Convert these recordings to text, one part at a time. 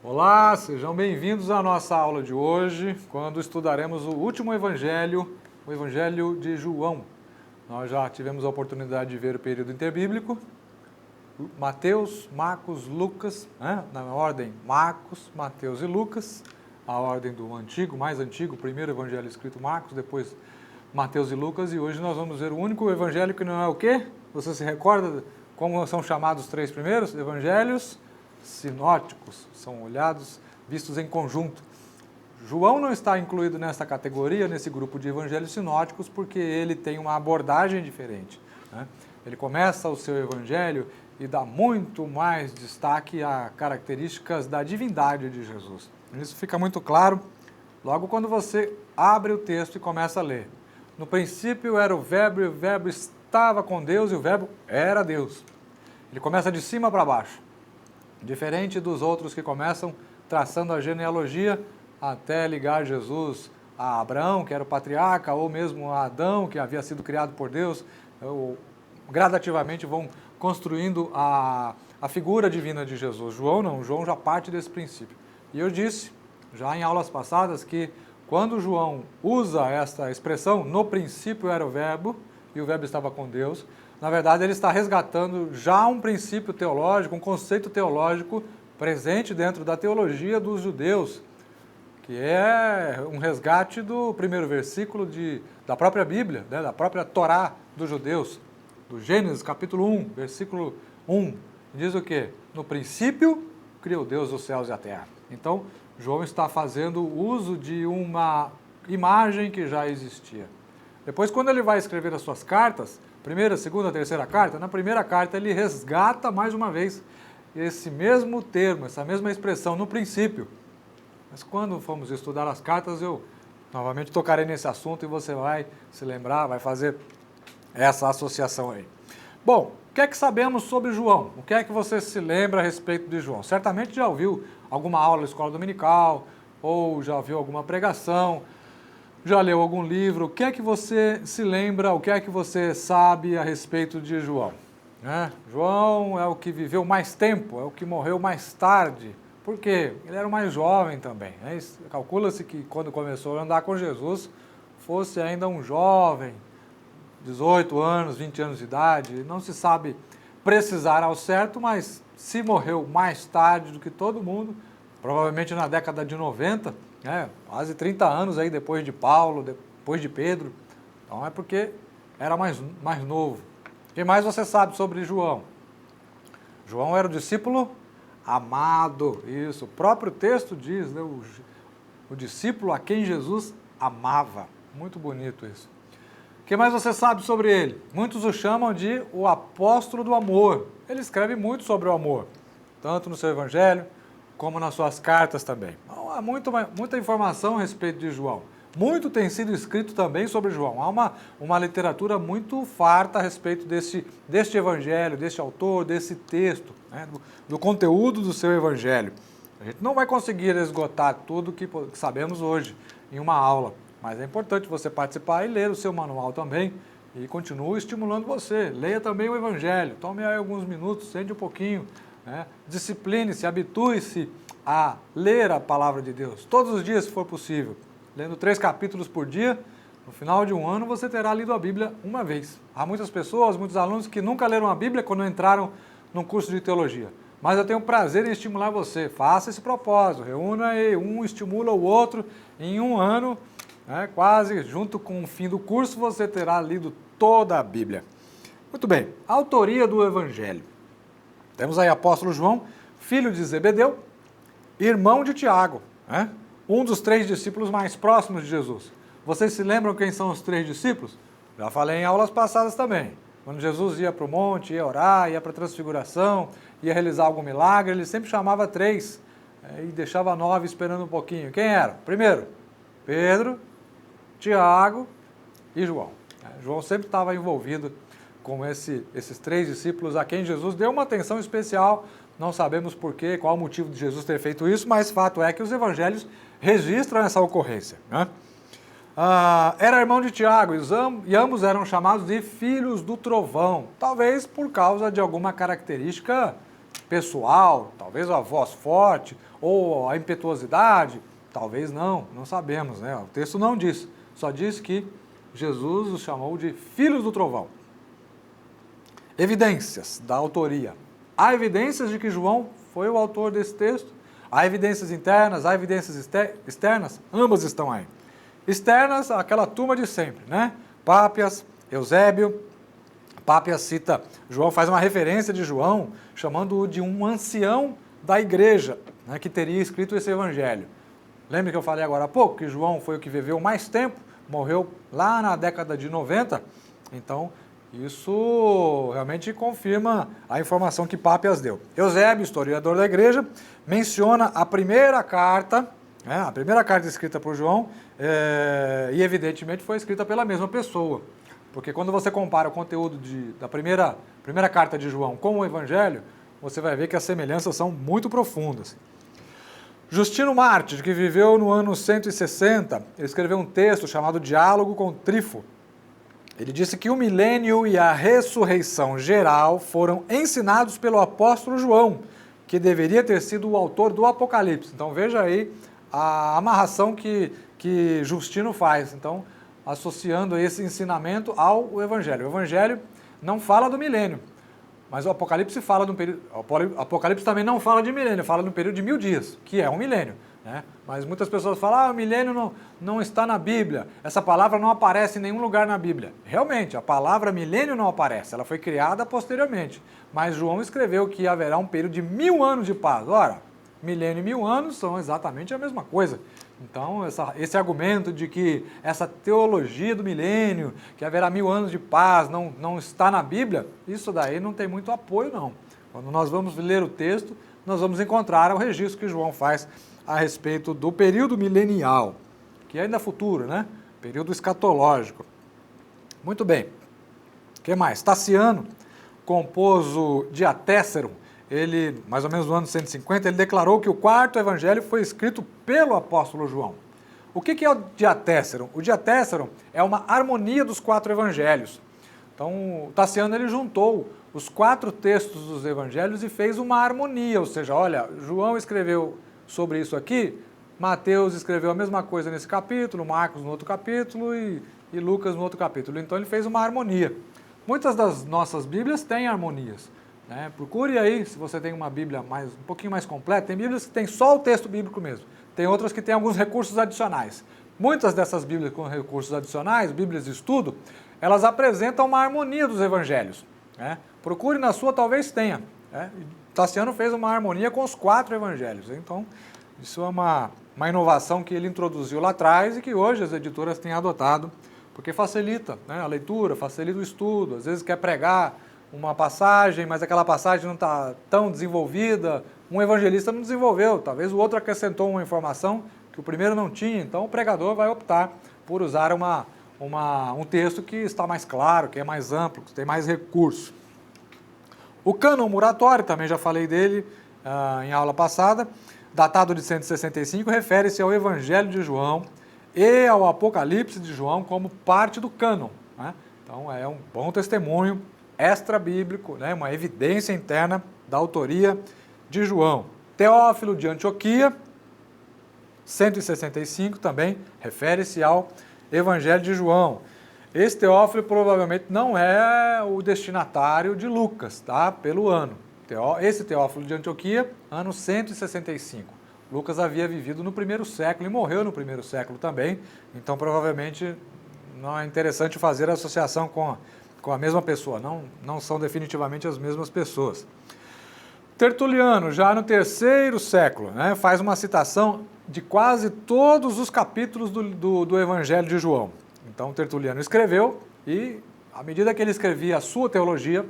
Olá, sejam bem-vindos à nossa aula de hoje, quando estudaremos o último evangelho, o Evangelho de João. Nós já tivemos a oportunidade de ver o período interbíblico, Mateus, Marcos, Lucas, na ordem Marcos, Mateus e Lucas, a ordem do antigo, mais antigo, o primeiro evangelho escrito Marcos, depois Mateus e Lucas, e hoje nós vamos ver o único evangelho que não é o quê? Você se recorda como são chamados os três primeiros? Evangelhos sinóticos, são olhados, vistos em conjunto. João não está incluído nessa categoria, nesse grupo de evangelhos sinóticos, porque ele tem uma abordagem diferente, né? Ele começa o seu evangelho e dá muito mais destaque a características da divindade de Jesus. Isso fica muito claro logo quando você abre o texto e começa a ler. No princípio era o Verbo, e o Verbo estava com Deus, e o Verbo era Deus. Ele começa de cima para baixo. Diferente dos outros que começam traçando a genealogia até ligar Jesus a Abraão, que era o patriarca, ou mesmo a Adão, que havia sido criado por Deus, gradativamente vão construindo a figura divina de Jesus. João não, João já parte desse princípio. E eu disse, já em aulas passadas, que quando João usa esta expressão, no princípio era o Verbo, e o Verbo estava com Deus, na verdade, ele está resgatando já um princípio teológico, um conceito teológico presente dentro da teologia dos judeus, que é um resgate do primeiro versículo da própria Bíblia, né, da própria Torá dos judeus, do Gênesis, capítulo 1, versículo 1. Diz o quê? No princípio, criou Deus os céus e a terra. Então, João está fazendo uso de uma imagem que já existia. Depois, quando ele vai escrever as suas cartas, primeira, segunda, terceira carta, na primeira carta ele resgata mais uma vez esse mesmo termo, essa mesma expressão no princípio. Mas quando formos estudar as cartas, eu novamente tocarei nesse assunto e você vai se lembrar, vai fazer essa associação aí. Bom, o que é que sabemos sobre João? O que é que você se lembra a respeito de João? Certamente já ouviu alguma aula na escola dominical, ou já ouviu alguma pregação, já leu algum livro. O que é que você se lembra, o que é que você sabe a respeito de João? João é o que viveu mais tempo, é o que morreu mais tarde. Por quê? Ele era o mais jovem também. Calcula-se que quando começou a andar com Jesus, fosse ainda um jovem, 18 anos, 20 anos de idade. Não se sabe precisar ao certo, mas se morreu mais tarde do que todo mundo, provavelmente na década de 90, quase 30 anos aí depois de Paulo, depois de Pedro. Então é porque era mais novo. O que mais você sabe sobre João? João era o discípulo amado, isso. O próprio texto diz, né, o discípulo a quem Jesus amava. Muito bonito isso. O que mais você sabe sobre ele? Muitos o chamam de o apóstolo do amor. Ele escreve muito sobre o amor, tanto no seu evangelho, como nas suas cartas também. Então, há muita informação a respeito de João. Muito tem sido escrito também sobre João. Há uma literatura muito farta a respeito deste evangelho, deste autor, desse texto, né, do conteúdo do seu evangelho. A gente não vai conseguir esgotar tudo que sabemos hoje em uma aula, mas é importante você participar e ler o seu manual também, e continue estimulando você. Leia também o evangelho, tome aí alguns minutos, sente um pouquinho, discipline-se, habitue-se a ler a palavra de Deus, todos os dias se for possível, lendo 3 capítulos por dia. No final de um ano você terá lido a Bíblia uma vez. Há muitas pessoas, muitos alunos que nunca leram a Bíblia quando entraram num curso de teologia, mas eu tenho prazer em estimular você, faça esse propósito, reúna aí, um estimula o outro, em um ano, quase junto com o fim do curso, você terá lido toda a Bíblia. Muito bem, a autoria do evangelho. Temos aí apóstolo João, filho de Zebedeu, irmão de Tiago, um dos 3 discípulos mais próximos de Jesus. Vocês se lembram quem são os 3 discípulos? Já falei em aulas passadas também. Quando Jesus ia para o monte, ia orar, ia para a transfiguração, ia realizar algum milagre, ele sempre chamava 3 e deixava 9 esperando um pouquinho. Quem era? Primeiro, Pedro, Tiago e João. João sempre estava envolvido com esses 3 discípulos a quem Jesus deu uma atenção especial. Não sabemos porquê, qual o motivo de Jesus ter feito isso, mas fato é que os evangelhos registram essa ocorrência. Era irmão de Tiago e ambos eram chamados de filhos do trovão, talvez por causa de alguma característica pessoal, talvez a voz forte, ou a impetuosidade, talvez não sabemos, né? O texto não diz, só diz que Jesus os chamou de filhos do trovão. Evidências da autoria. Há evidências de que João foi o autor desse texto, há evidências internas, há evidências externas, ambas estão aí. Externas, aquela turma de sempre, né? Pápias, Eusébio. Pápias cita, João faz uma referência de João, chamando-o de um ancião da igreja, né, que teria escrito esse evangelho. Lembra que eu falei agora há pouco que João foi o que viveu mais tempo, morreu lá na década de 90? Então, isso realmente confirma a informação que Pápias deu. Eusébio, historiador da igreja, menciona a primeira carta escrita por João, e evidentemente foi escrita pela mesma pessoa. Porque quando você compara o conteúdo da primeira carta de João com o Evangelho, você vai ver que as semelhanças são muito profundas. Justino Mártir, que viveu no ano 160, ele escreveu um texto chamado Diálogo com Trífo. Ele disse que o milênio e a ressurreição geral foram ensinados pelo apóstolo João, que deveria ter sido o autor do Apocalipse. Então veja aí a amarração que Justino faz. Então, associando esse ensinamento ao Evangelho. O Evangelho não fala do milênio, mas o Apocalipse fala de um período. O Apocalipse também não fala de milênio, fala de um período de 1000 dias, que é um milênio. Né? Mas muitas pessoas falam, o milênio não está na Bíblia, essa palavra não aparece em nenhum lugar na Bíblia. Realmente, a palavra milênio não aparece, ela foi criada posteriormente. Mas João escreveu que haverá um período de 1000 anos de paz. Ora, milênio e 1000 anos são exatamente a mesma coisa. Então, esse argumento de que essa teologia do milênio, que haverá 1000 anos de paz, não está na Bíblia, isso daí não tem muito apoio, não. Quando nós vamos ler o texto, nós vamos encontrar o registro que João faz a respeito do período milenial, que é ainda futuro, né? Período escatológico. Muito bem. O que mais? Taciano compôs o Diatessaron. Ele, mais ou menos no ano 150, ele declarou que o quarto evangelho foi escrito pelo apóstolo João. O que é o Diatessaron? O Diatessaron é uma harmonia dos 4 evangelhos. Então, Taciano ele juntou os 4 textos dos evangelhos e fez uma harmonia, ou seja, olha, João escreveu sobre isso aqui, Mateus escreveu a mesma coisa nesse capítulo, Marcos no outro capítulo e Lucas no outro capítulo. Então, ele fez uma harmonia. Muitas das nossas Bíblias têm harmonias. Né? Procure aí, se você tem uma Bíblia um pouquinho mais completa, tem Bíblias que tem só o texto bíblico mesmo, tem outras que têm alguns recursos adicionais. Muitas dessas Bíblias com recursos adicionais, Bíblias de estudo, elas apresentam uma harmonia dos evangelhos. Né? Procure na sua, talvez tenha. Né? Taciano fez uma harmonia com os 4 evangelhos, então isso é uma inovação que ele introduziu lá atrás e que hoje as editoras têm adotado, porque facilita, né, a leitura, facilita o estudo, às vezes quer pregar uma passagem, mas aquela passagem não está tão desenvolvida, um evangelista não desenvolveu, talvez o outro acrescentou uma informação que o primeiro não tinha, então o pregador vai optar por usar um texto que está mais claro, que é mais amplo, que tem mais recurso. O cânon muratório, também já falei dele em aula passada, datado de 165, refere-se ao Evangelho de João e ao Apocalipse de João como parte do cânon. Né? Então é um bom testemunho extra-bíblico, né, uma evidência interna da autoria de João. Teófilo de Antioquia, 165, também refere-se ao Evangelho de João. Esse Teófilo provavelmente não é o destinatário de Lucas, tá? Pelo ano. Esse Teófilo de Antioquia, ano 165. Lucas havia vivido no 1º século e morreu no 1º século também, então provavelmente não é interessante fazer a associação com a mesma pessoa, não são definitivamente as mesmas pessoas. Tertuliano, já no 3º século, né, faz uma citação de quase todos os capítulos do Evangelho de João. Então, Tertuliano escreveu e, à medida que ele escrevia a sua teologia,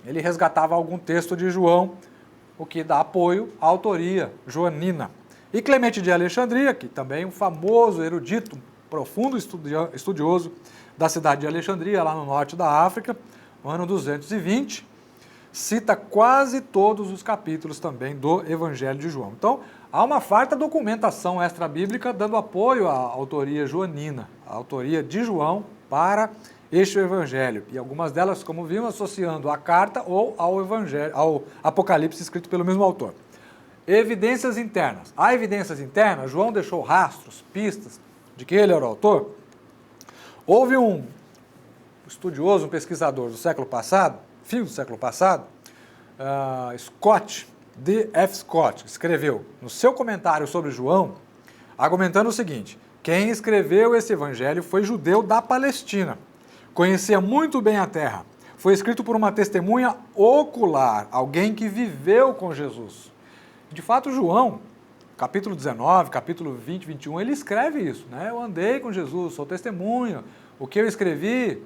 ele resgatava algum texto de João, o que dá apoio à autoria joanina. E Clemente de Alexandria, que também é um famoso erudito, profundo estudioso da cidade de Alexandria, lá no norte da África, no ano 220, cita quase todos os capítulos também do Evangelho de João. Então, há uma farta documentação extra-bíblica dando apoio à autoria joanina, a autoria de João para este é o Evangelho. E algumas delas, como vimos, associando à carta ou ao Evangelho, ao Apocalipse escrito pelo mesmo autor. Evidências internas. Há evidências internas? João deixou rastros, pistas de que ele era o autor? Houve um estudioso, um pesquisador do século passado, fim do século passado, D.F. Scott, escreveu no seu comentário sobre João, argumentando o seguinte: quem escreveu esse evangelho foi judeu da Palestina, conhecia muito bem a terra, foi escrito por uma testemunha ocular, alguém que viveu com Jesus. De fato, João, capítulo 19, capítulo 20, 21, ele escreve isso, né? Eu andei com Jesus, sou testemunha, o que eu escrevi,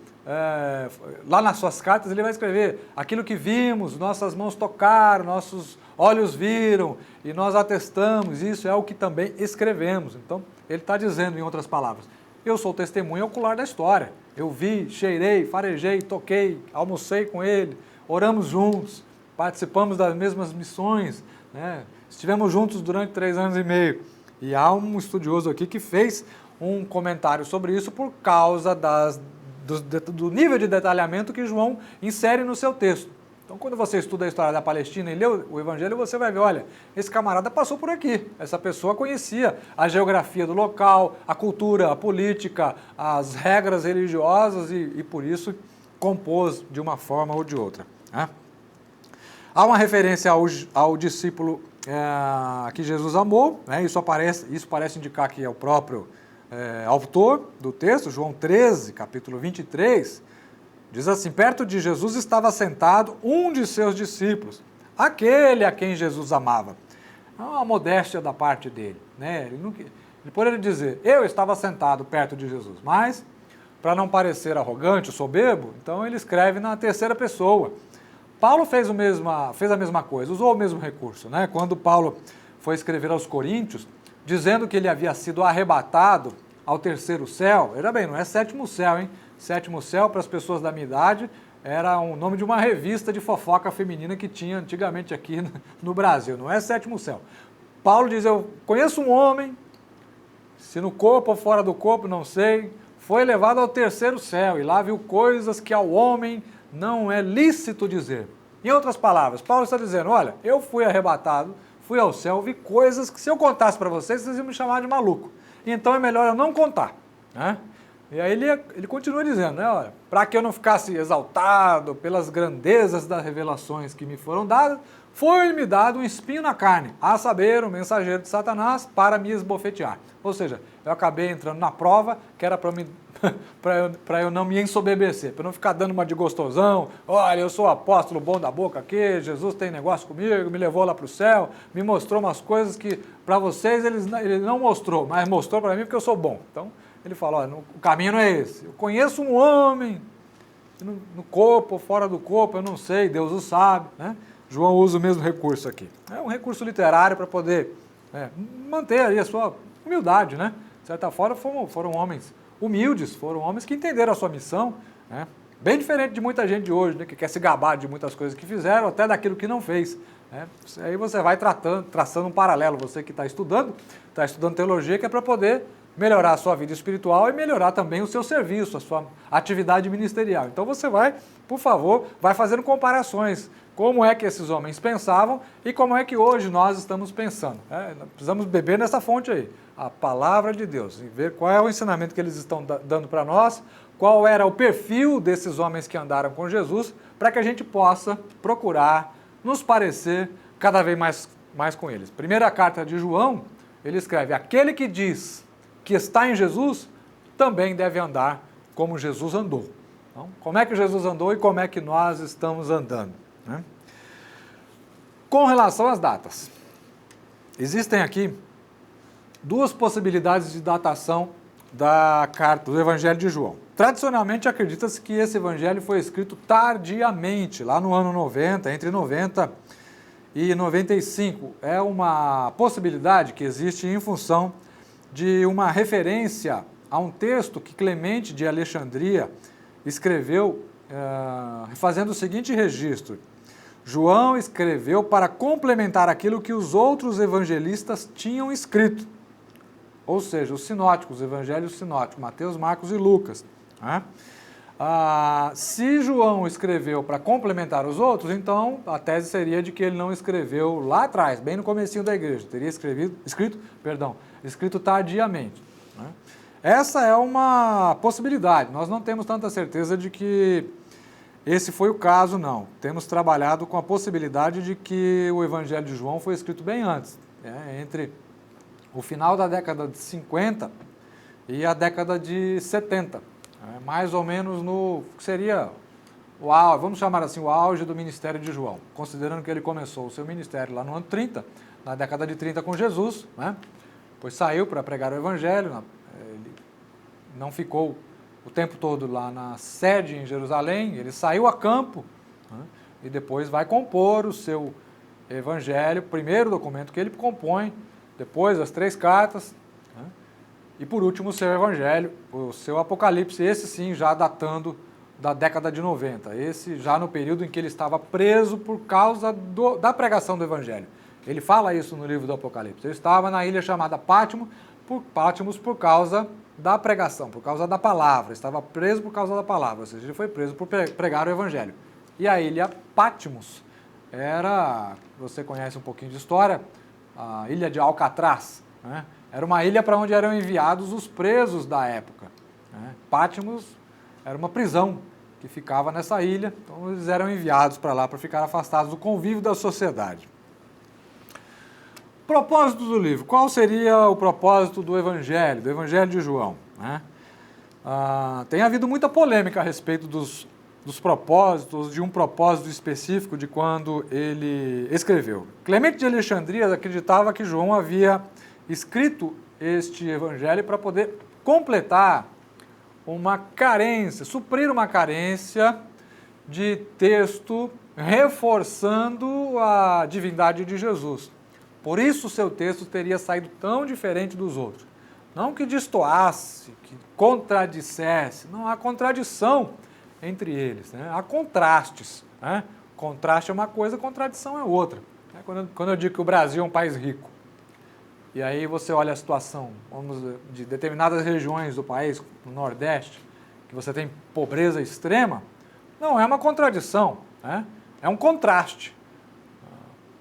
lá nas suas cartas ele vai escrever, aquilo que vimos, nossas mãos tocaram, nossos olhos viram e nós atestamos, isso é o que também escrevemos. Então, ele está dizendo, em outras palavras, eu sou testemunha ocular da história, eu vi, cheirei, farejei, toquei, almocei com ele, oramos juntos, participamos das mesmas missões, né? Estivemos juntos durante 3 anos e meio. E há um estudioso aqui que fez um comentário sobre isso por causa do nível de detalhamento que João insere no seu texto. Então, quando você estuda a história da Palestina e lê o Evangelho, você vai ver, olha, esse camarada passou por aqui. Essa pessoa conhecia a geografia do local, a cultura, a política, as regras religiosas e por isso compôs de uma forma ou de outra, né? Há uma referência ao discípulo que Jesus amou, né? Isso parece indicar que é o próprio autor do texto, João 13, capítulo 23, diz assim: perto de Jesus estava sentado um de seus discípulos, aquele a quem Jesus amava. É uma modéstia da parte dele, né? Ele poderia dizer, eu estava sentado perto de Jesus, mas, para não parecer arrogante, soberbo, então ele escreve na terceira pessoa. Paulo fez a mesma coisa, usou o mesmo recurso, né? Quando Paulo foi escrever aos Coríntios, dizendo que ele havia sido arrebatado ao terceiro céu, veja bem, não é sétimo céu, hein? Sétimo céu, para as pessoas da minha idade, era o nome de uma revista de fofoca feminina que tinha antigamente aqui no Brasil, não é sétimo céu. Paulo diz, eu conheço um homem, se no corpo ou fora do corpo, não sei, foi levado ao terceiro céu e lá viu coisas que ao homem não é lícito dizer. Em outras palavras, Paulo está dizendo, olha, eu fui arrebatado, fui ao céu, vi coisas que se eu contasse para vocês, vocês iam me chamar de maluco. Então é melhor eu não contar, né? E aí ele continua dizendo, né, olha, para que eu não ficasse exaltado pelas grandezas das revelações que me foram dadas, foi-me dado um espinho na carne, a saber, o mensageiro de Satanás, para me esbofetear. Ou seja, eu acabei entrando na prova que era para eu não me ensoberbecer, para não ficar dando uma de gostosão, olha, eu sou o apóstolo bom da boca aqui, Jesus tem negócio comigo, me levou lá para o céu, me mostrou umas coisas que para vocês ele não mostrou, mas mostrou para mim porque eu sou bom. Então, ele fala, olha, o caminho não é esse. Eu conheço um homem, no corpo ou fora do corpo, eu não sei, Deus o sabe, né? João usa o mesmo recurso aqui. É um recurso literário para poder manter ali a sua humildade, né? De certa forma, foram homens humildes, foram homens que entenderam a sua missão, né? Bem diferente de muita gente de hoje, né? Que quer se gabar de muitas coisas que fizeram, até daquilo que não fez, né? Aí você vai traçando um paralelo, você que está estudando teologia, que é para poder melhorar a sua vida espiritual e melhorar também o seu serviço, a sua atividade ministerial. Então você vai, por favor, vai fazendo comparações, como é que esses homens pensavam e como é que hoje nós estamos pensando. Nós precisamos beber nessa fonte aí, a palavra de Deus, e ver qual é o ensinamento que eles estão dando para nós, qual era o perfil desses homens que andaram com Jesus, para que a gente possa procurar nos parecer cada vez mais com eles. Primeira carta de João, ele escreve, aquele que diz que está em Jesus, também deve andar como Jesus andou. Então, como é que Jesus andou e como é que nós estamos andando, né? Com relação às datas, existem aqui 2 possibilidades de datação da carta, do Evangelho de João. Tradicionalmente, acredita-se que esse Evangelho foi escrito tardiamente, lá no ano 90, entre 90 e 95. É uma possibilidade que existe em função de uma referência a um texto que Clemente de Alexandria escreveu, fazendo o seguinte registro. João escreveu para complementar aquilo que os outros evangelistas tinham escrito. Ou seja, os sinóticos, os evangelhos sinóticos, Mateus, Marcos e Lucas, né? Se João escreveu para complementar os outros, então a tese seria de que ele não escreveu lá atrás, bem no comecinho da igreja, teria escrito tardiamente, né? Essa é uma possibilidade, nós não temos tanta certeza de que esse foi o caso, não. Temos trabalhado com a possibilidade de que o Evangelho de João foi escrito bem antes, entre o final da década de 50 e a década de 70, mais ou menos no que seria o auge, vamos chamar assim, o auge do ministério de João, considerando que ele começou o seu ministério lá no ano 30, na década de 30 com Jesus, né? Depois saiu para pregar o Evangelho, ele não ficou o tempo todo lá na sede em Jerusalém, ele saiu a campo, né? E depois vai compor o seu Evangelho, o primeiro documento que ele compõe, depois as 3 cartas, né? E por último o seu Evangelho, o seu Apocalipse, esse sim já datando da década de 90, esse já no período em que ele estava preso por causa da pregação do Evangelho. Ele fala isso no livro do Apocalipse. Ele estava na ilha chamada Patmos por causa da pregação, por causa da palavra. Estava preso por causa da palavra, ou seja, ele foi preso por pregar o Evangelho. E a ilha Patmos era, você conhece um pouquinho de história, a ilha de Alcatraz, né? Era uma ilha para onde eram enviados os presos da época, né? Patmos era uma prisão que ficava nessa ilha, então eles eram enviados para lá para ficar afastados do convívio da sociedade. Propósito do livro. Qual seria o propósito do Evangelho de João, né? Tem havido muita polêmica a respeito dos propósitos, de um propósito específico de quando ele escreveu. Clemente de Alexandria acreditava que João havia escrito este Evangelho para poder completar uma carência, suprir uma carência de texto reforçando a divindade de Jesus. Por isso o seu texto teria saído tão diferente dos outros. Não que destoasse, que contradissesse, não há contradição entre eles, né? Há contrastes, né? Contraste é uma coisa, contradição é outra. Quando eu digo que o Brasil é um país rico, e aí você olha a situação de determinadas regiões do país, no Nordeste, que você tem pobreza extrema, não é uma contradição, né? É um contraste.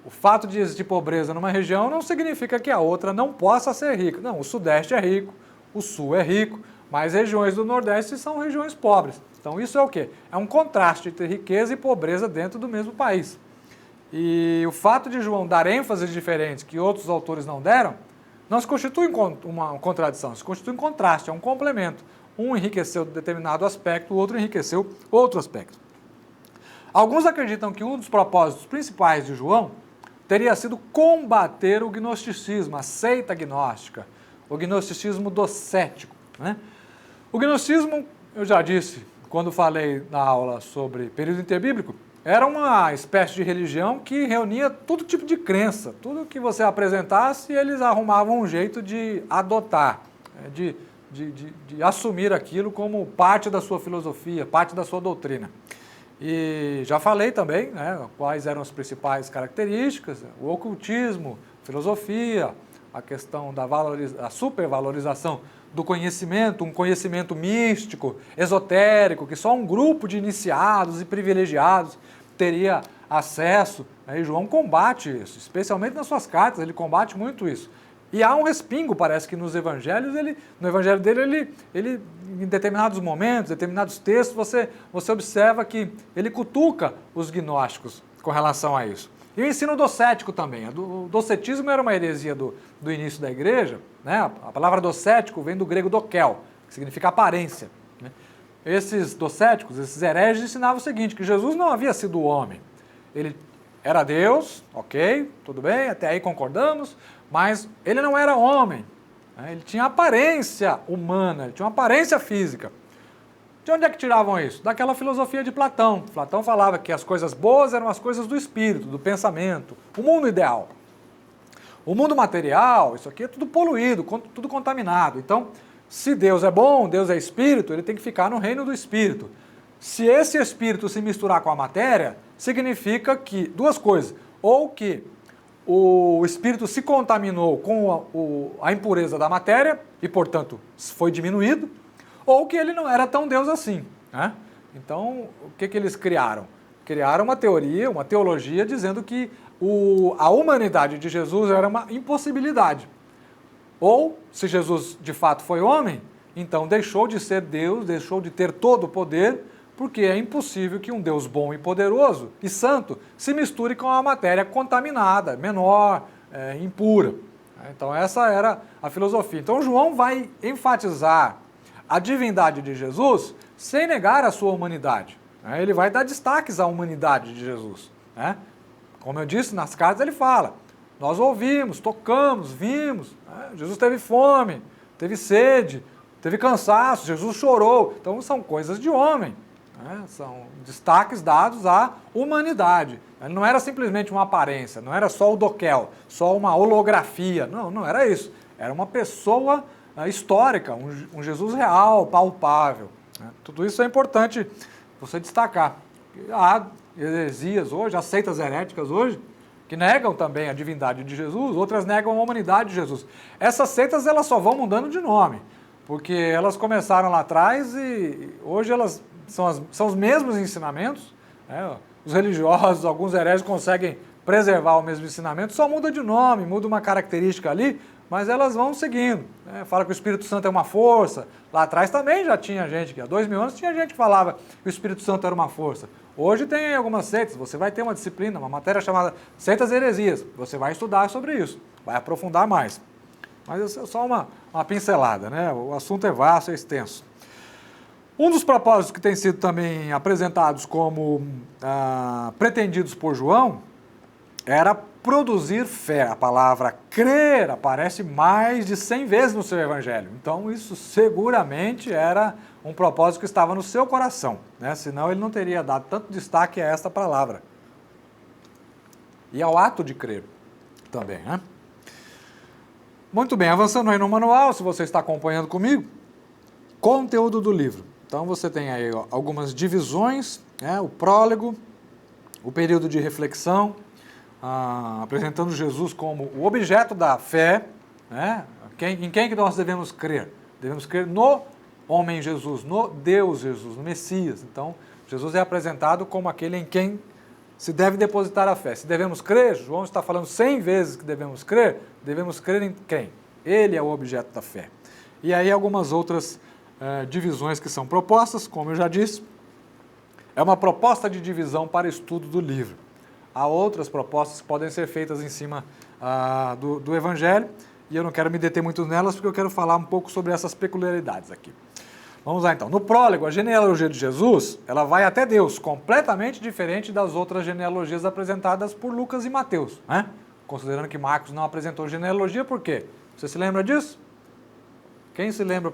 O fato de existir pobreza numa região não significa que a outra não possa ser rica. Não, o Sudeste é rico, o Sul é rico, mas regiões do Nordeste são regiões pobres. Então isso é o quê? É um contraste entre riqueza e pobreza dentro do mesmo país. E o fato de João dar ênfases diferentes que outros autores não deram, não se constitui uma contradição, se constitui um contraste, é um complemento. Um enriqueceu determinado aspecto, o outro enriqueceu outro aspecto. Alguns acreditam que um dos propósitos principais de João teria sido combater o gnosticismo, a seita gnóstica, o gnosticismo docético, né? O gnosticismo, eu já disse, quando falei na aula sobre período interbíblico, era uma espécie de religião que reunia todo tipo de crença, tudo que você apresentasse, eles arrumavam um jeito de adotar, de assumir aquilo como parte da sua filosofia, parte da sua doutrina. E já falei também, né, quais eram as principais características, o ocultismo, filosofia, a questão da supervalorização do conhecimento, um conhecimento místico, esotérico, que só um grupo de iniciados e privilegiados teria acesso, né? E João combate isso, especialmente nas suas cartas, ele combate muito isso. E há um respingo, parece que nos evangelhos, no evangelho dele, ele em determinados momentos, determinados textos, você observa que ele cutuca os gnósticos com relação a isso. E o ensino docético também. O docetismo era uma heresia do início da igreja, né? A palavra docético vem do grego dokel, que significa aparência, né? Esses docéticos, esses hereges, ensinavam o seguinte, que Jesus não havia sido homem. Ele era Deus, ok, tudo bem, até aí concordamos, mas ele não era homem, né? Ele tinha aparência humana, ele tinha uma aparência física. De onde é que tiravam isso? Daquela filosofia de Platão. Platão falava que as coisas boas eram as coisas do espírito, do pensamento, o mundo ideal. O mundo material, isso aqui é tudo poluído, tudo contaminado. Então, se Deus é bom, Deus é espírito, ele tem que ficar no reino do espírito. Se esse espírito se misturar com a matéria, significa que, duas coisas, ou que o espírito se contaminou com a impureza da matéria e, portanto, foi diminuído, ou que ele não era tão Deus assim, né? Então, o que eles criaram? Criaram uma teoria, uma teologia, dizendo que a humanidade de Jesus era uma impossibilidade. Ou, se Jesus de fato foi homem, então deixou de ser Deus, deixou de ter todo o poder, porque é impossível que um Deus bom e poderoso e santo se misture com uma matéria contaminada, menor, impura. Então essa era a filosofia. Então João vai enfatizar a divindade de Jesus sem negar a sua humanidade. Ele vai dar destaques à humanidade de Jesus. Como eu disse, nas cartas ele fala, nós ouvimos, tocamos, vimos, Jesus teve fome, teve sede, teve cansaço, Jesus chorou. Então são coisas de homem, são destaques dados à humanidade. Ele não era simplesmente uma aparência, não era só o doquel, só uma holografia, não era isso. Era uma pessoa histórica, um Jesus real, palpável. Tudo isso é importante você destacar. Há heresias hoje, há seitas heréticas hoje, que negam também a divindade de Jesus, outras negam a humanidade de Jesus. Essas seitas elas só vão mudando de nome, porque elas começaram lá atrás e hoje elas são os mesmos ensinamentos. Os religiosos, alguns hereges conseguem preservar o mesmo ensinamento, só muda de nome, muda uma característica ali, mas elas vão seguindo. Fala que o Espírito Santo é uma força. Lá atrás também já tinha gente, que há 2000 anos tinha gente que falava que o Espírito Santo era uma força. Hoje tem algumas seitas, você vai ter uma disciplina, uma matéria chamada Seitas e Heresias. Você vai estudar sobre isso, vai aprofundar mais. Mas isso é só uma pincelada, O assunto é vasto, é extenso. Um dos propósitos que tem sido também apresentados como pretendidos por João era produzir fé. A palavra crer aparece mais de 100 vezes no seu evangelho. Então isso seguramente era um propósito que estava no seu coração, Senão ele não teria dado tanto destaque a esta palavra. E ao ato de crer também, Muito bem, avançando aí no manual, se você está acompanhando comigo, conteúdo do livro. Então você tem aí algumas divisões, o prólogo, o período de reflexão, apresentando Jesus como o objeto da fé, em quem que nós devemos crer? Devemos crer no homem Jesus, no Deus Jesus, no Messias. Então, Jesus é apresentado como aquele em quem se deve depositar a fé. Se devemos crer, João está falando 100 vezes que devemos crer em quem? Ele é o objeto da fé. E aí algumas outras divisões que são propostas, como eu já disse, é uma proposta de divisão para estudo do livro. Há outras propostas que podem ser feitas em cima do Evangelho, e eu não quero me deter muito nelas, porque eu quero falar um pouco sobre essas peculiaridades aqui. Vamos lá então. No prólogo, a genealogia de Jesus, ela vai até Deus, completamente diferente das outras genealogias apresentadas por Lucas e Mateus, Considerando que Marcos não apresentou genealogia, por quê? Você se lembra disso? Quem se lembra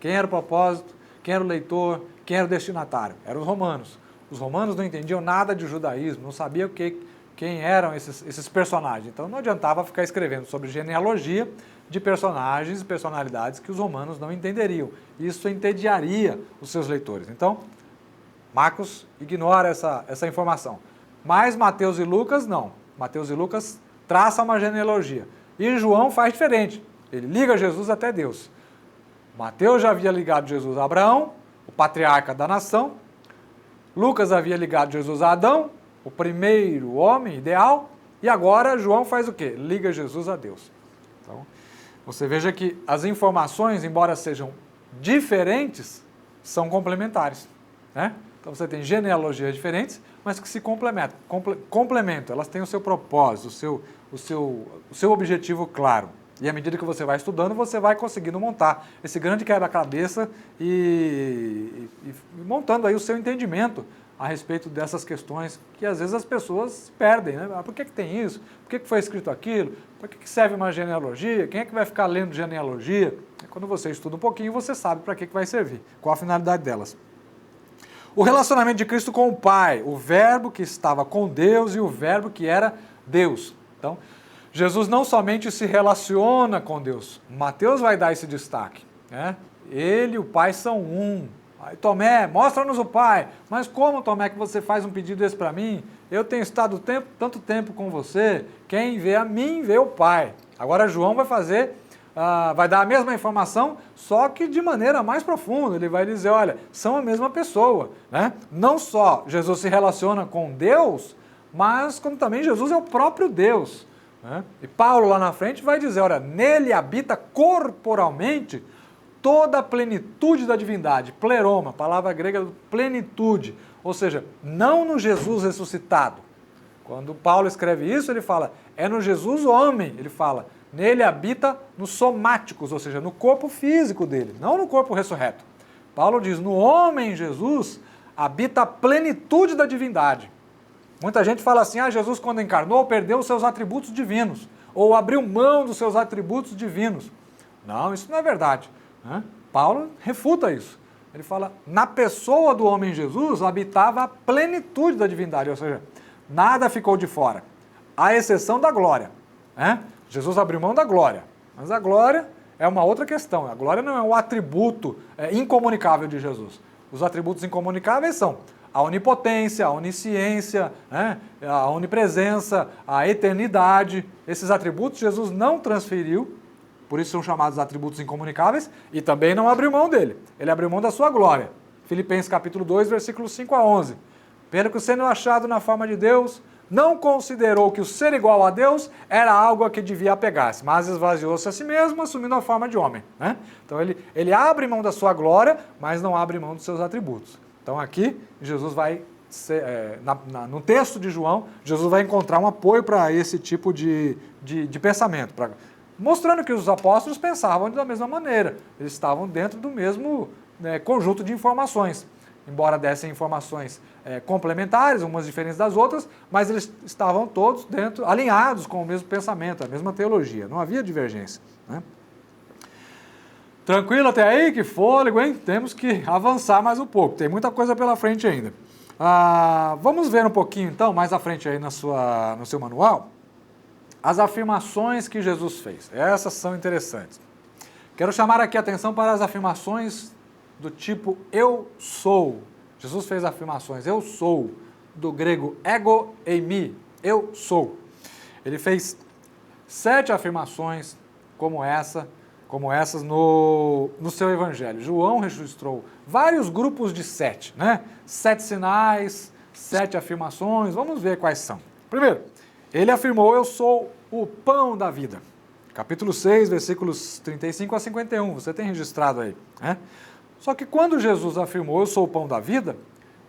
quem era o propósito, quem era o leitor, quem era o destinatário? Eram os romanos. Os romanos não entendiam nada de judaísmo, não sabiam quem eram esses personagens. Então não adiantava ficar escrevendo sobre genealogia de personagens e personalidades que os romanos não entenderiam. Isso entediaria os seus leitores. Então, Marcos ignora essa informação. Mas Mateus e Lucas não. Mateus e Lucas traçam uma genealogia. E João faz diferente. Ele liga Jesus até Deus. Mateus já havia ligado Jesus a Abraão, o patriarca da nação. Lucas havia ligado Jesus a Adão, o primeiro homem ideal. E agora João faz o quê? Liga Jesus a Deus. Então, você veja que as informações, embora sejam diferentes, são complementares. Então você tem genealogias diferentes, mas que se complementam. Elas têm o seu propósito, o seu objetivo claro. E à medida que você vai estudando, você vai conseguindo montar esse grande quebra-cabeça e montando aí o seu entendimento a respeito dessas questões que às vezes as pessoas perdem, Por que tem isso? Por que foi escrito aquilo? Para que serve uma genealogia? Quem é que vai ficar lendo genealogia? Quando você estuda um pouquinho, você sabe para que vai servir, qual a finalidade delas. O relacionamento de Cristo com o Pai, o verbo que estava com Deus e o verbo que era Deus. Então, Jesus não somente se relaciona com Deus, Mateus vai dar esse destaque, Ele e o Pai são um. Aí, Tomé, mostra-nos o Pai. Mas como, Tomé, que você faz um pedido desse para mim? Eu tenho estado tanto tempo com você, quem vê a mim, vê o Pai. Agora João vai fazer vai dar a mesma informação, só que de maneira mais profunda. Ele vai dizer, olha, são a mesma pessoa, né? Não só Jesus se relaciona com Deus, mas como também Jesus é o próprio Deus, né? E Paulo lá na frente vai dizer, olha, nele habita corporalmente toda a plenitude da divindade, pleroma, palavra grega plenitude, ou seja, não no Jesus ressuscitado. Quando Paulo escreve isso, ele fala, é no Jesus homem, ele fala, nele habita nos somáticos, ou seja, no corpo físico dele, não no corpo ressurreto. Paulo diz, no homem Jesus habita a plenitude da divindade. Muita gente fala assim, Jesus quando encarnou perdeu os seus atributos divinos, ou abriu mão dos seus atributos divinos. Não, isso não é verdade, né? Paulo refuta isso. Ele fala, na pessoa do homem Jesus habitava a plenitude da divindade, ou seja, nada ficou de fora, à exceção da glória, né? Jesus abriu mão da glória, mas a glória é uma outra questão. A glória não é um atributo incomunicável de Jesus. Os atributos incomunicáveis são a onipotência, a onisciência, né? A onipresença, a eternidade. Esses atributos Jesus não transferiu, por isso são chamados atributos incomunicáveis, e também não abriu mão dele. Ele abriu mão da sua glória. Filipenses capítulo 2, versículos 5 a 11. Pelo que sendo achado na forma de Deus, não considerou que o ser igual a Deus era algo a que devia apegar-se, mas esvaziou-se a si mesmo, assumindo a forma de homem, né? Então ele abre mão da sua glória, mas não abre mão dos seus atributos. Então aqui, Jesus vai, no texto de João, Jesus vai encontrar um apoio para esse tipo de pensamento, mostrando que os apóstolos pensavam da mesma maneira, eles estavam dentro do mesmo conjunto de informações. Embora dessem informações complementares, umas diferentes das outras, mas eles estavam todos alinhados com o mesmo pensamento, a mesma teologia, não havia divergência, né? Tranquilo até aí? Que fôlego, hein? Temos que avançar mais um pouco, tem muita coisa pela frente ainda. Vamos ver um pouquinho então, mais à frente aí no seu manual, as afirmações que Jesus fez. Essas são interessantes. Quero chamar aqui a atenção para as afirmações do tipo eu sou. Jesus fez afirmações, eu sou, do grego ego eimi, eu sou. Ele fez 7 afirmações como essas no seu evangelho. João registrou vários grupos de 7, né? 7 sinais, 7 afirmações, vamos ver quais são. Primeiro, ele afirmou, eu sou o pão da vida. Capítulo 6, versículos 35 a 51, você tem registrado aí, né? Só que quando Jesus afirmou, eu sou o pão da vida,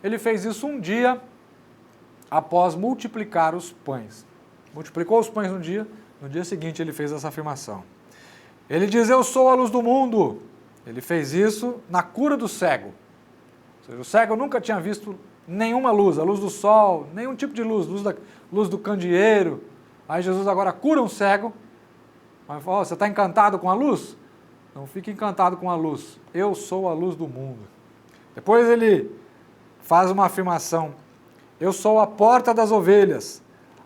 ele fez isso um dia após multiplicar os pães. Multiplicou os pães no dia seguinte ele fez essa afirmação. Ele diz, eu sou a luz do mundo. Ele fez isso na cura do cego. Ou seja, o cego nunca tinha visto nenhuma luz, a luz do sol, nenhum tipo de luz, luz do candeeiro. Aí Jesus agora cura um cego, mas fala, você está encantado com a luz? Não fique encantado com a luz. Eu sou a luz do mundo. Depois ele faz uma afirmação. Eu sou a porta das ovelhas.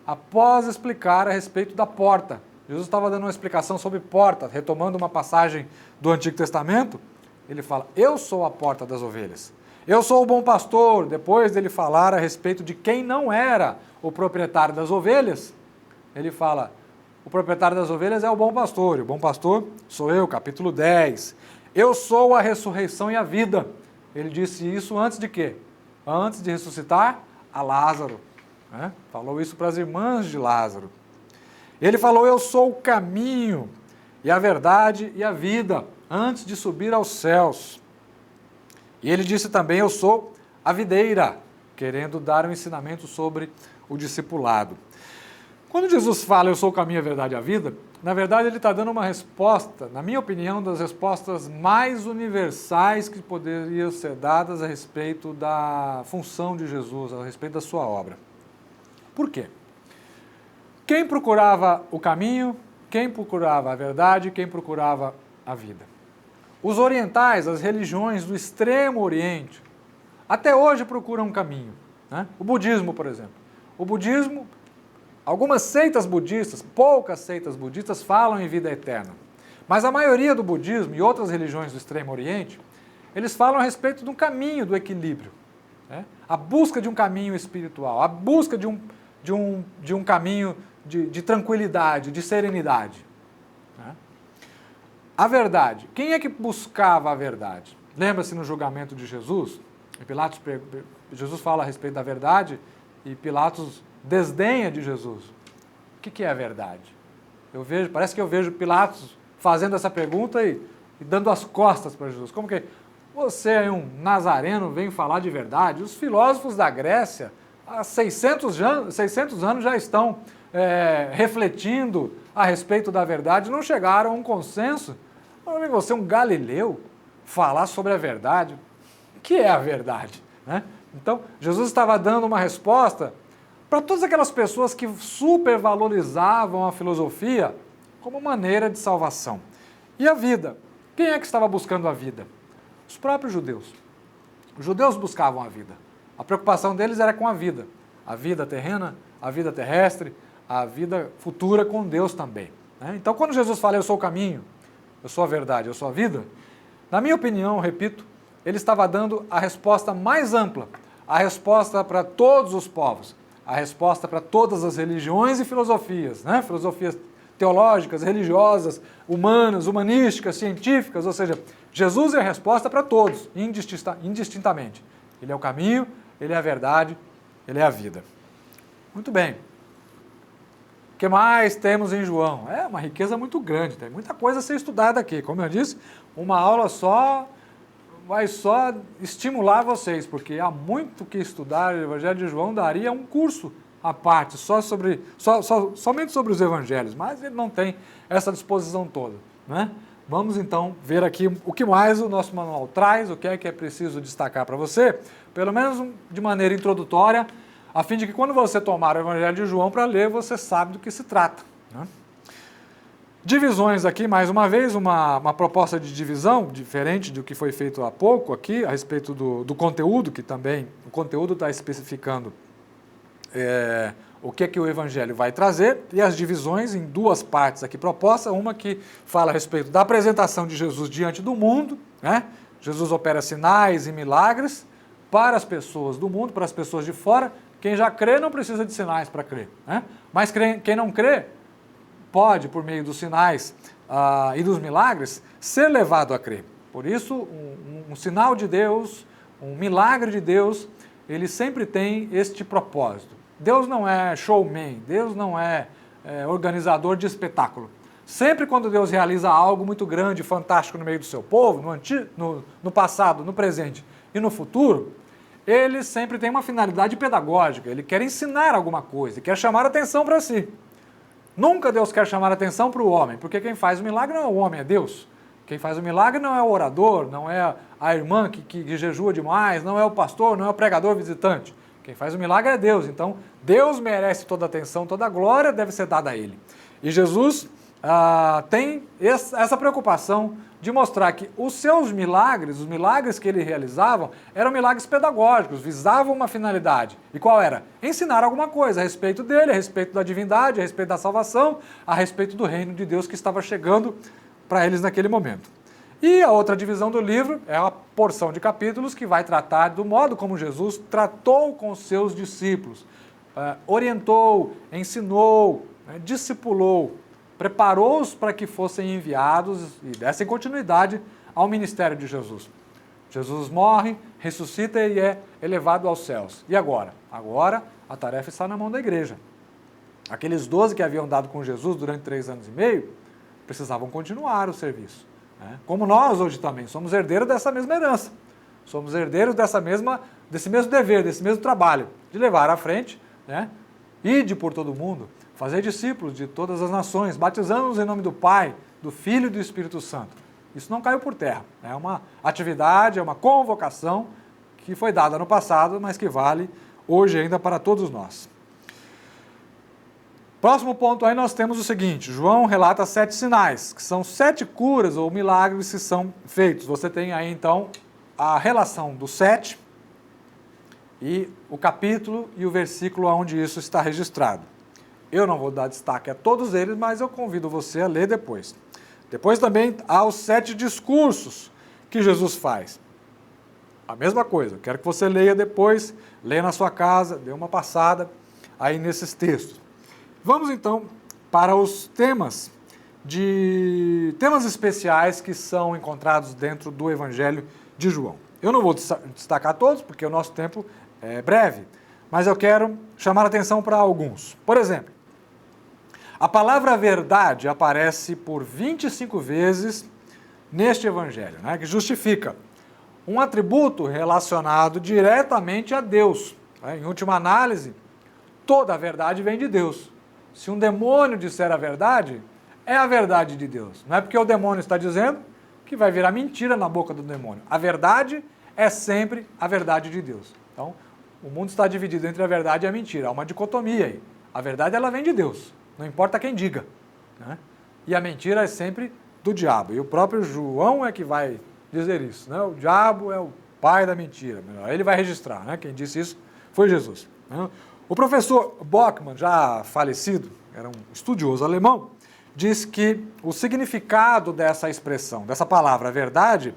Após explicar a respeito da porta. Jesus estava dando uma explicação sobre porta, retomando uma passagem do Antigo Testamento. Ele fala, eu sou a porta das ovelhas. Eu sou o bom pastor. Depois dele falar a respeito de quem não era o proprietário das ovelhas, ele fala, o proprietário das ovelhas é o bom pastor, e o bom pastor sou eu, capítulo 10. Eu sou a ressurreição e a vida. Ele disse isso antes de quê? Antes de ressuscitar a Lázaro, né? Falou isso para as irmãs de Lázaro. Ele falou, eu sou o caminho, e a verdade e a vida, antes de subir aos céus. E ele disse também, eu sou a videira, querendo dar um ensinamento sobre o discipulado. Quando Jesus fala, eu sou o caminho, a verdade e a vida, na verdade ele está dando uma resposta, na minha opinião, das respostas mais universais que poderiam ser dadas a respeito da função de Jesus, a respeito da sua obra. Por quê? Quem procurava o caminho, quem procurava a verdade, quem procurava a vida? Os orientais, as religiões do Extremo Oriente, até hoje procuram um caminho, né? O budismo, por exemplo. O budismo, algumas seitas budistas, poucas seitas budistas falam em vida eterna. Mas a maioria do budismo e outras religiões do Extremo Oriente, eles falam a respeito do caminho do equilíbrio, né? A busca de um caminho espiritual, a busca de um caminho de tranquilidade, de serenidade, né? A verdade. Quem é que buscava a verdade? Lembra-se no julgamento de Jesus? Jesus fala a respeito da verdade e Pilatos desdenha de Jesus. O que é a verdade? Parece que eu vejo Pilatos fazendo essa pergunta e dando as costas para Jesus. Como que você é um nazareno, vem falar de verdade? Os filósofos da Grécia, há 600 anos já estão refletindo a respeito da verdade, não chegaram a um consenso. Você é um galileu falar sobre a verdade. O que é a verdade? Né? Então, Jesus estava dando uma resposta para todas aquelas pessoas que supervalorizavam a filosofia como maneira de salvação. E a vida? Quem é que estava buscando a vida? Os próprios judeus. Os judeus buscavam a vida. A preocupação deles era com a vida terrena, a vida terrestre, a vida futura com Deus também. Né? Então, quando Jesus fala, eu sou o caminho, eu sou a verdade, eu sou a vida, na minha opinião, repito, ele estava dando a resposta mais ampla, a resposta para todos os povos, a resposta para todas as religiões e filosofias, né? Filosofias teológicas, religiosas, humanas, humanísticas, científicas, ou seja, Jesus é a resposta para todos, indistintamente. Ele é o caminho, ele é a verdade, ele é a vida. Muito bem. O que mais temos em João? É uma riqueza muito grande, tem muita coisa a ser estudada aqui. Como eu disse, uma aula só vai só estimular vocês, porque há muito que estudar. O Evangelho de João daria um curso à parte, somente sobre os evangelhos, mas ele não tem essa disposição toda. Né? Vamos então ver aqui o que mais o nosso manual traz, o que é preciso destacar para você, pelo menos de maneira introdutória, a fim de que quando você tomar o Evangelho de João para ler, você sabe do que se trata. Né? Divisões aqui, mais uma vez, uma proposta de divisão, diferente do que foi feito há pouco aqui, a respeito do conteúdo, que também o conteúdo está especificando o que o Evangelho vai trazer, e as divisões em duas partes aqui propostas, uma que fala a respeito da apresentação de Jesus diante do mundo, né? Jesus opera sinais e milagres para as pessoas do mundo, para as pessoas de fora. Quem já crê não precisa de sinais para crer, né? Mas quem não crê pode, por meio dos sinais e dos milagres, ser levado a crer. Por isso, um sinal de Deus, um milagre de Deus, ele sempre tem este propósito. Deus não é showman, Deus não é organizador de espetáculo. Sempre quando Deus realiza algo muito grande, fantástico no meio do seu povo, no passado, no presente e no futuro, ele sempre tem uma finalidade pedagógica, ele quer ensinar alguma coisa, ele quer chamar atenção para si. Nunca Deus quer chamar atenção para o homem, porque quem faz o milagre não é o homem, é Deus. Quem faz o milagre não é o orador, não é a irmã que jejua demais, não é o pastor, não é o pregador visitante. Quem faz o milagre é Deus. Então, Deus merece toda a atenção, toda a glória deve ser dada a Ele. E Jesus tem essa preocupação de mostrar que os seus milagres, os milagres que ele realizava, eram milagres pedagógicos, visavam uma finalidade. E qual era? Ensinar alguma coisa a respeito dele, a respeito da divindade, a respeito da salvação, a respeito do reino de Deus que estava chegando para eles naquele momento. E a outra divisão do livro é a porção de capítulos que vai tratar do modo como Jesus tratou com os seus discípulos, orientou, ensinou, discipulou, preparou-os para que fossem enviados e dessem continuidade ao ministério de Jesus. Jesus morre, ressuscita e é elevado aos céus. E agora? Agora a tarefa está na mão da igreja. Aqueles 12 que haviam dado com Jesus durante 3 anos e meio precisavam continuar o serviço. Como nós hoje também somos herdeiros dessa mesma herança, somos herdeiros desse mesmo dever, desse mesmo trabalho, de levar à frente, ide por todo mundo, fazer discípulos de todas as nações, batizando-os em nome do Pai, do Filho e do Espírito Santo. Isso não caiu por terra, é uma atividade, é uma convocação que foi dada no passado, mas que vale hoje ainda para todos nós. Próximo ponto aí nós temos o seguinte, João relata 7 sinais, que são 7 curas ou milagres que são feitos. Você tem aí então a relação do 7 e o capítulo e o versículo onde isso está registrado. Eu não vou dar destaque a todos eles, mas eu convido você a ler depois. Depois também há os 7 discursos que Jesus faz. A mesma coisa, quero que você leia depois, leia na sua casa, dê uma passada aí nesses textos. Vamos então para os temas de temas especiais que são encontrados dentro do Evangelho de João. Eu não vou destacar todos, porque o nosso tempo é breve, mas eu quero chamar a atenção para alguns. Por exemplo, a palavra verdade aparece por 25 vezes neste Evangelho, né, que justifica um atributo relacionado diretamente a Deus. Né? Em última análise, toda a verdade vem de Deus. Se um demônio disser a verdade, é a verdade de Deus. Não é porque o demônio está dizendo que vai virar mentira na boca do demônio. A verdade é sempre a verdade de Deus. Então, o mundo está dividido entre a verdade e a mentira. Há uma dicotomia aí. A verdade, ela vem de Deus. Não importa quem diga. Né? E a mentira é sempre do diabo. E o próprio João é que vai dizer isso. Né? O diabo é o pai da mentira. Ele vai registrar. Né? Quem disse isso foi Jesus. Né? O professor Bockmann, já falecido, era um estudioso alemão, diz que o significado dessa expressão, dessa palavra verdade,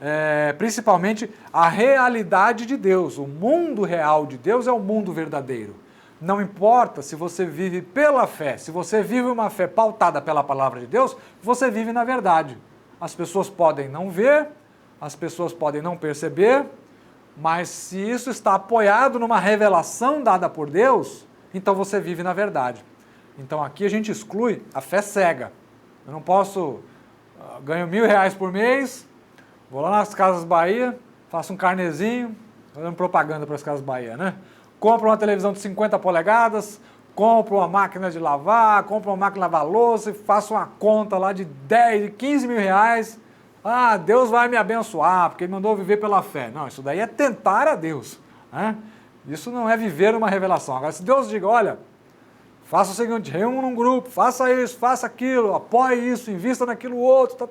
é principalmente a realidade de Deus. O mundo real de Deus é o mundo verdadeiro. Não importa se você vive pela fé, se você vive uma fé pautada pela palavra de Deus, você vive na verdade. As pessoas podem não ver, as pessoas podem não perceber, mas se isso está apoiado numa revelação dada por Deus, então você vive na verdade. Então aqui a gente exclui a fé cega. Eu não posso, ganho R$1.000 por mês, vou lá nas Casas Bahia, faço um carnezinho, fazendo propaganda para as Casas Bahia, né? Compro uma televisão de 50 polegadas, compro uma máquina de lavar, compro uma máquina de lavar louça e faço uma conta lá de 10, 15 mil reais. Ah, Deus vai me abençoar, porque Ele mandou viver pela fé. Não, isso daí é tentar a Deus. Né? Isso não é viver uma revelação. Agora, se Deus diga, olha, faça o seguinte, reúna um grupo, faça isso, faça aquilo, apoie isso, invista naquilo outro.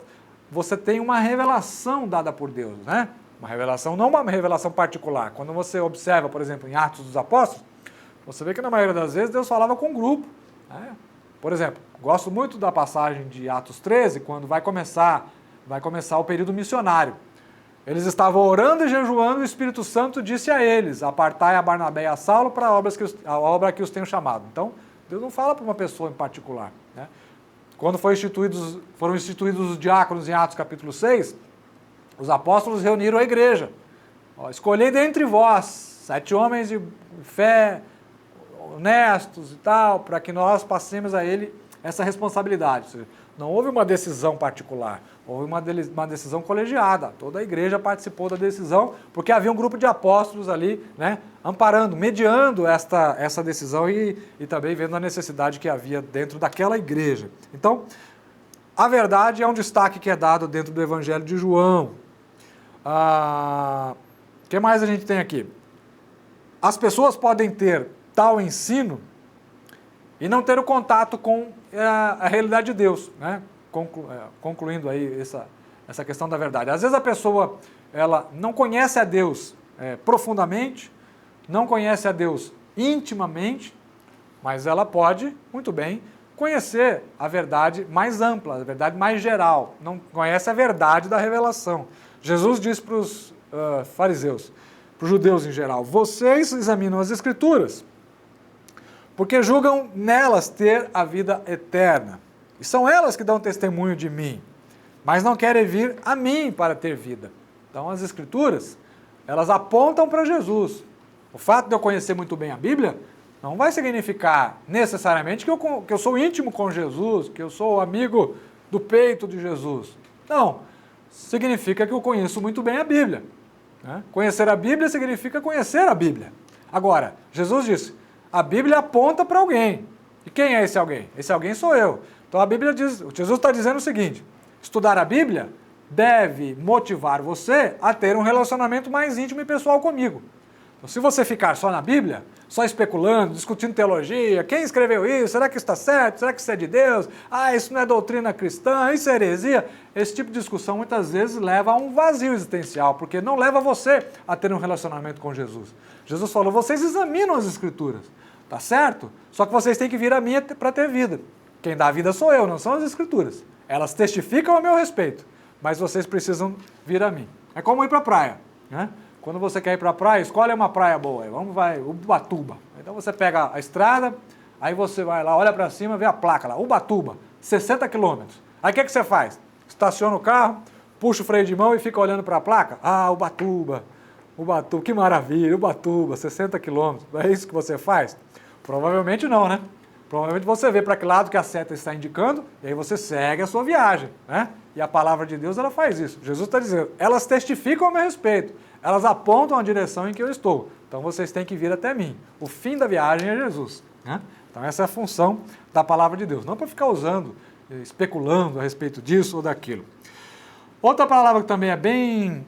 Você tem uma revelação dada por Deus, né? Uma revelação, não uma revelação particular. Quando você observa, por exemplo, em Atos dos Apóstolos, você vê que na maioria das vezes Deus falava com um grupo. Né? Por exemplo, gosto muito da passagem de Atos 13, quando vai começar o período missionário. Eles estavam orando e jejuando e o Espírito Santo disse a eles, apartai a Barnabé e a Saulo para a obra que os tenho chamado. Então, Deus não fala para uma pessoa em particular. Né? Quando foram instituídos os diáconos em Atos capítulo 6, os apóstolos reuniram a igreja. Escolhei dentre vós 7 homens de fé, honestos e tal, para que nós passemos a ele essa responsabilidade. Ou seja, não houve uma decisão particular, houve uma decisão colegiada. Toda a igreja participou da decisão, porque havia um grupo de apóstolos ali, né, amparando, mediando essa decisão e também vendo a necessidade que havia dentro daquela igreja. Então, a verdade é um destaque que é dado dentro do Evangelho de João. O que mais a gente tem aqui? As pessoas podem ter tal ensino e não ter o contato com a realidade de Deus, né? Concluindo aí essa questão da verdade. Às vezes a pessoa ela não conhece a Deus profundamente, não conhece a Deus intimamente, mas ela pode, muito bem, conhecer a verdade mais ampla, a verdade mais geral, não conhece a verdade da revelação. Jesus disse para os fariseus, para os judeus em geral, vocês examinam as Escrituras, porque julgam nelas ter a vida eterna. E são elas que dão testemunho de mim, mas não querem vir a mim para ter vida. Então as Escrituras, elas apontam para Jesus. O fato de eu conhecer muito bem a Bíblia não vai significar necessariamente que eu sou íntimo com Jesus, que eu sou amigo do peito de Jesus. Não, significa que eu conheço muito bem a Bíblia. Né? Conhecer a Bíblia significa conhecer a Bíblia. Agora, Jesus disse, a Bíblia aponta para alguém. E quem é esse alguém? Esse alguém sou eu. Então a Bíblia diz, Jesus está dizendo o seguinte, estudar a Bíblia deve motivar você a ter um relacionamento mais íntimo e pessoal comigo. Então, se você ficar só na Bíblia, só especulando, discutindo teologia, quem escreveu isso, será que está certo, será que isso é de Deus, isso não é doutrina cristã, isso é heresia, esse tipo de discussão muitas vezes leva a um vazio existencial, porque não leva você a ter um relacionamento com Jesus. Jesus falou, vocês examinam as Escrituras, tá certo? Só que vocês têm que vir a mim para ter vida. Quem dá a vida sou eu, não são as Escrituras. Elas testificam a meu respeito, mas vocês precisam vir a mim. É como ir para a praia, né? Quando você quer ir para a praia, escolhe uma praia boa. Vai, Ubatuba. Então você pega a estrada, aí você vai lá, olha para cima, vê a placa lá, Ubatuba, 60 quilômetros. Aí o que você faz? Estaciona o carro, puxa o freio de mão e fica olhando para a placa. Ah, Ubatuba, que maravilha, Ubatuba, 60 quilômetros. É isso que você faz? Provavelmente não, né? Provavelmente você vê para que lado que a seta está indicando e aí você segue a sua viagem, né? E a palavra de Deus, ela faz isso. Jesus está dizendo, elas testificam a meu respeito, elas apontam a direção em que eu estou. Então vocês têm que vir até mim. O fim da viagem é Jesus, né? Então essa é a função da palavra de Deus. Não para ficar usando, especulando a respeito disso ou daquilo. Outra palavra que também é bem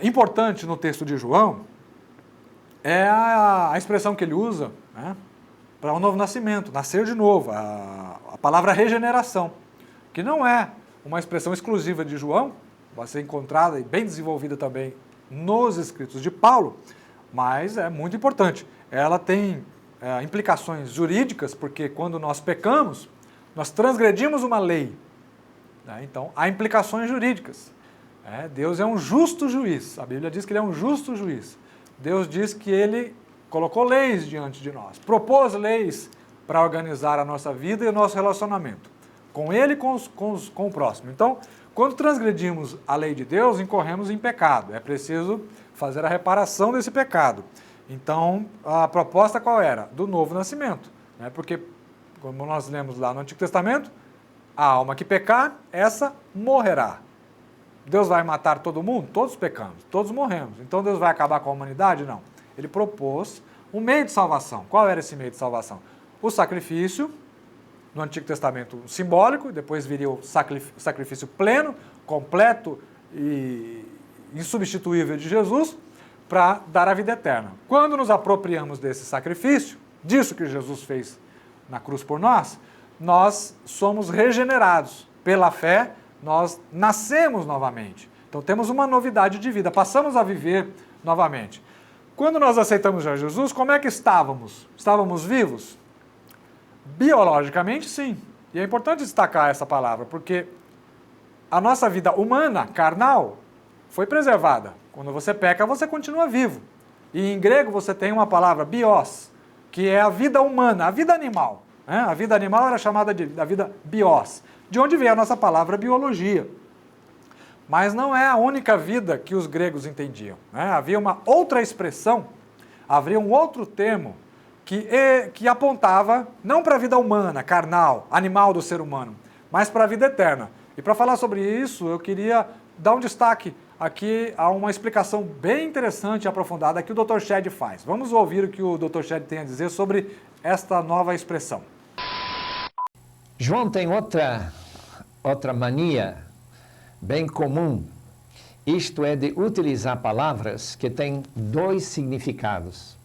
importante no texto de João é a expressão que ele usa, né, para o novo nascimento, nascer de novo, a palavra regeneração, que não é uma expressão exclusiva de João, vai ser encontrada e bem desenvolvida também nos escritos de Paulo, mas é muito importante. Ela tem implicações jurídicas, porque quando nós pecamos, nós transgredimos uma lei. Então, há implicações jurídicas. Deus é um justo juiz. A Bíblia diz que ele é um justo juiz. Deus diz que ele colocou leis diante de nós, propôs leis para organizar a nossa vida e o nosso relacionamento, com ele e com o próximo. Então, quando transgredimos a lei de Deus, incorremos em pecado. É preciso fazer a reparação desse pecado. Então, a proposta qual era? Do novo nascimento. Porque, como nós lemos lá no Antigo Testamento, a alma que pecar, essa morrerá. Deus vai matar todo mundo? Todos pecamos, todos morremos. Então Deus vai acabar com a humanidade? Não. Ele propôs um meio de salvação. Qual era esse meio de salvação? O sacrifício, no Antigo Testamento simbólico, depois viria o sacrifício pleno, completo e insubstituível de Jesus, para dar a vida eterna. Quando nos apropriamos desse sacrifício, disso que Jesus fez na cruz por nós, nós somos regenerados. Pela fé, nós nascemos novamente. Então temos uma novidade de vida, passamos a viver novamente. Quando nós aceitamos já Jesus, como é que estávamos? Estávamos vivos? Biologicamente, sim. E é importante destacar essa palavra, porque a nossa vida humana, carnal, foi preservada. Quando você peca, você continua vivo. E em grego você tem uma palavra, bios, que é a vida humana, a vida animal. A vida animal era chamada da vida bios, de onde vem a nossa palavra biologia. Mas não é a única vida que os gregos entendiam. Havia uma outra expressão, havia um outro termo que apontava não para a vida humana, carnal, animal do ser humano, mas para a vida eterna. E para falar sobre isso, eu queria dar um destaque aqui a uma explicação bem interessante e aprofundada que o Dr. Shedd faz. Vamos ouvir o que o Dr. Shedd tem a dizer sobre esta nova expressão. João tem outra mania bem comum, isto é de utilizar palavras que têm dois significados.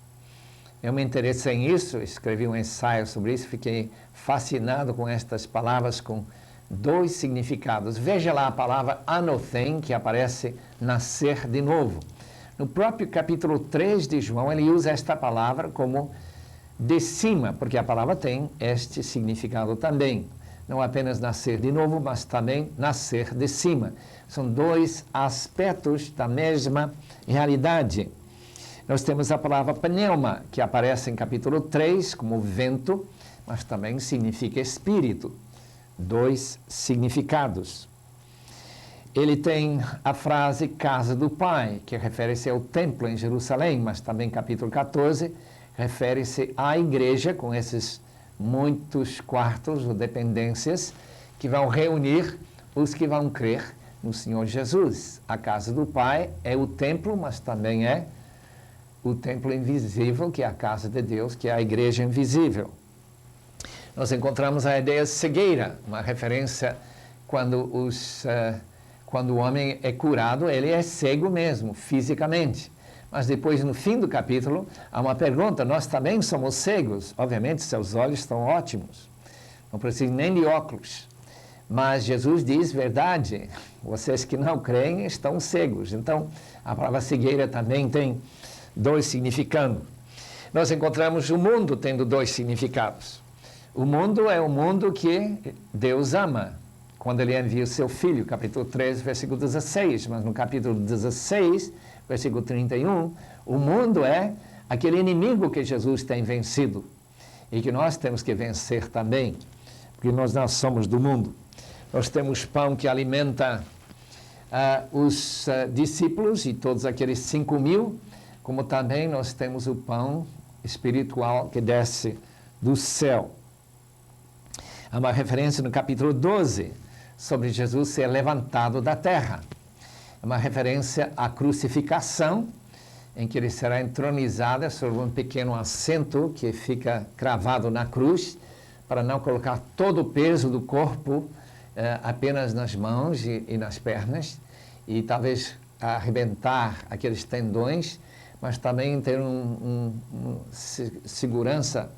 Eu me interessei nisso, escrevi um ensaio sobre isso, fiquei fascinado com estas palavras com dois significados. Veja lá a palavra anothen, que aparece nascer de novo. No próprio capítulo 3 de João, ele usa esta palavra como de cima, porque a palavra tem este significado também. Não apenas nascer de novo, mas também nascer de cima. São dois aspectos da mesma realidade. Nós temos a palavra pneuma, que aparece em capítulo 3 como vento, mas também significa espírito. Dois significados. Ele tem a frase casa do Pai, que refere-se ao templo em Jerusalém, mas também capítulo 14 refere-se à igreja com esses muitos quartos ou dependências que vão reunir os que vão crer no Senhor Jesus. A casa do Pai é o templo, mas também é o templo invisível, que é a casa de Deus, que é a igreja invisível. Nós encontramos a ideia de cegueira, uma referência quando o homem é curado, ele é cego mesmo, fisicamente. Mas depois, no fim do capítulo, há uma pergunta, nós também somos cegos. Obviamente, seus olhos estão ótimos, não precisam nem de óculos. Mas Jesus diz, verdade, vocês que não creem estão cegos. Então, a palavra cegueira também tem dois significados. Nós encontramos o mundo tendo dois significados. O mundo é o mundo que Deus ama, quando ele envia o seu Filho, capítulo 3, versículo 16. Mas no capítulo 16, versículo 31, o mundo é aquele inimigo que Jesus tem vencido e que nós temos que vencer também, porque nós não somos do mundo. Nós temos pão que alimenta os discípulos e todos aqueles 5.000, como também nós temos o pão espiritual que desce do céu. Há uma referência no capítulo 12 sobre Jesus ser levantado da terra. É uma referência à crucificação, em que ele será entronizado sobre um pequeno assento que fica cravado na cruz, para não colocar todo o peso do corpo apenas nas mãos e nas pernas, e talvez arrebentar aqueles tendões, mas também ter segurança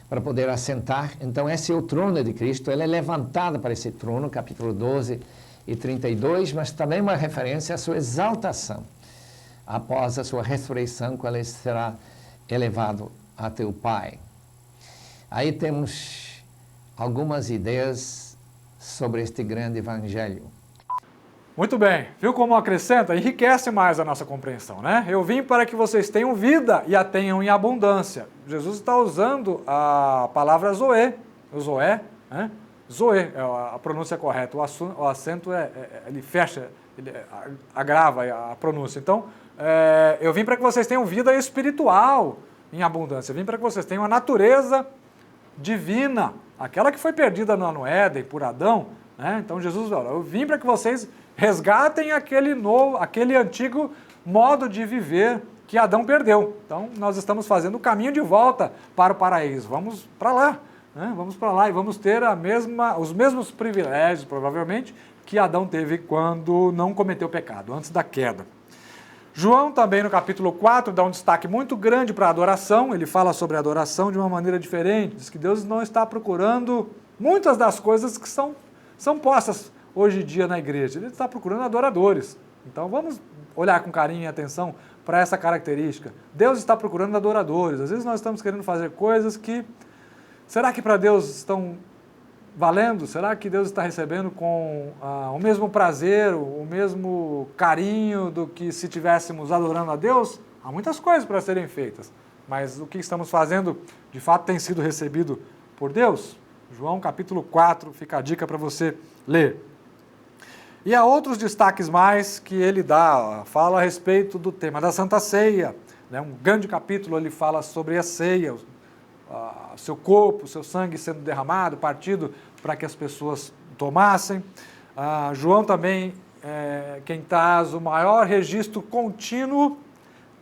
para poder assentar. Então, esse é o trono de Cristo. Ele é levantado para esse trono, capítulo 12 e 32, mas também uma referência à sua exaltação. Após a sua ressurreição, quando ele será elevado até o Pai. Aí temos algumas ideias sobre este grande evangelho. Muito bem. Viu como acrescenta? Enriquece mais a nossa compreensão, né? Eu vim para que vocês tenham vida e a tenham em abundância. Jesus está usando a palavra zoe, o zoé, né? Zoe é a pronúncia correta. O acento ele fecha, ele agrava a pronúncia. Então, eu vim para que vocês tenham vida espiritual em abundância. Eu vim para que vocês tenham a natureza divina, aquela que foi perdida no Éden por Adão, né? Então Jesus falou, eu vim para que vocês resgatem aquele antigo modo de viver que Adão perdeu. Então nós estamos fazendo o caminho de volta para o paraíso. Vamos para lá, né? Vamos para lá e vamos ter os mesmos privilégios, provavelmente, que Adão teve quando não cometeu pecado, antes da queda. João também no capítulo 4 dá um destaque muito grande para a adoração. Ele fala sobre a adoração de uma maneira diferente. Diz que Deus não está procurando muitas das coisas que são postas hoje em dia na igreja. Ele está procurando adoradores. Então vamos olhar com carinho e atenção para essa característica. Deus está procurando adoradores. Às vezes nós estamos querendo fazer coisas que... Será que para Deus estão valendo? Será que Deus está recebendo com o mesmo prazer, o mesmo carinho do que se estivéssemos adorando a Deus? Há muitas coisas para serem feitas, mas o que estamos fazendo de fato tem sido recebido por Deus? João capítulo 4, fica a dica para você ler. E há outros destaques mais que ele dá, fala a respeito do tema da Santa Ceia, né? Um grande capítulo ele fala sobre a ceia, seu corpo, seu sangue sendo derramado, partido para que as pessoas tomassem. João também quem traz o maior registro contínuo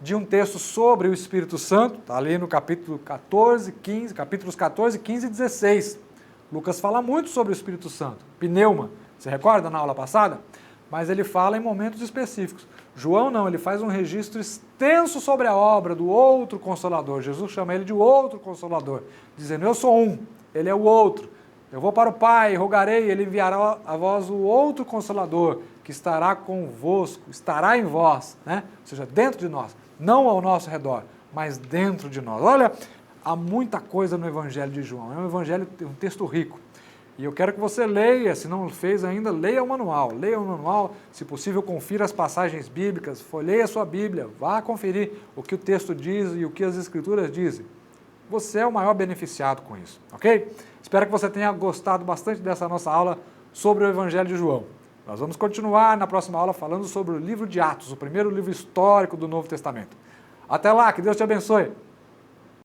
de um texto sobre o Espírito Santo, está ali no capítulos 14, 15 e 16. Lucas fala muito sobre o Espírito Santo, pneuma, você recorda na aula passada? Mas ele fala em momentos específicos. João não, ele faz um registro extenso sobre a obra do outro Consolador. Jesus chama ele de outro Consolador, dizendo, eu sou um, ele é o outro. Eu vou para o Pai, rogarei, ele enviará a vós o outro Consolador, que estará convosco, estará em vós, né? Ou seja, dentro de nós, não ao nosso redor, mas dentro de nós. Olha, há muita coisa no Evangelho de João, é um evangelho, um texto rico. E eu quero que você leia, se não fez ainda, leia o manual, se possível confira as passagens bíblicas, folheie a sua Bíblia, vá conferir o que o texto diz e o que as Escrituras dizem. Você é o maior beneficiado com isso, ok? Espero que você tenha gostado bastante dessa nossa aula sobre o Evangelho de João. Nós vamos continuar na próxima aula falando sobre o livro de Atos, o primeiro livro histórico do Novo Testamento. Até lá, que Deus te abençoe!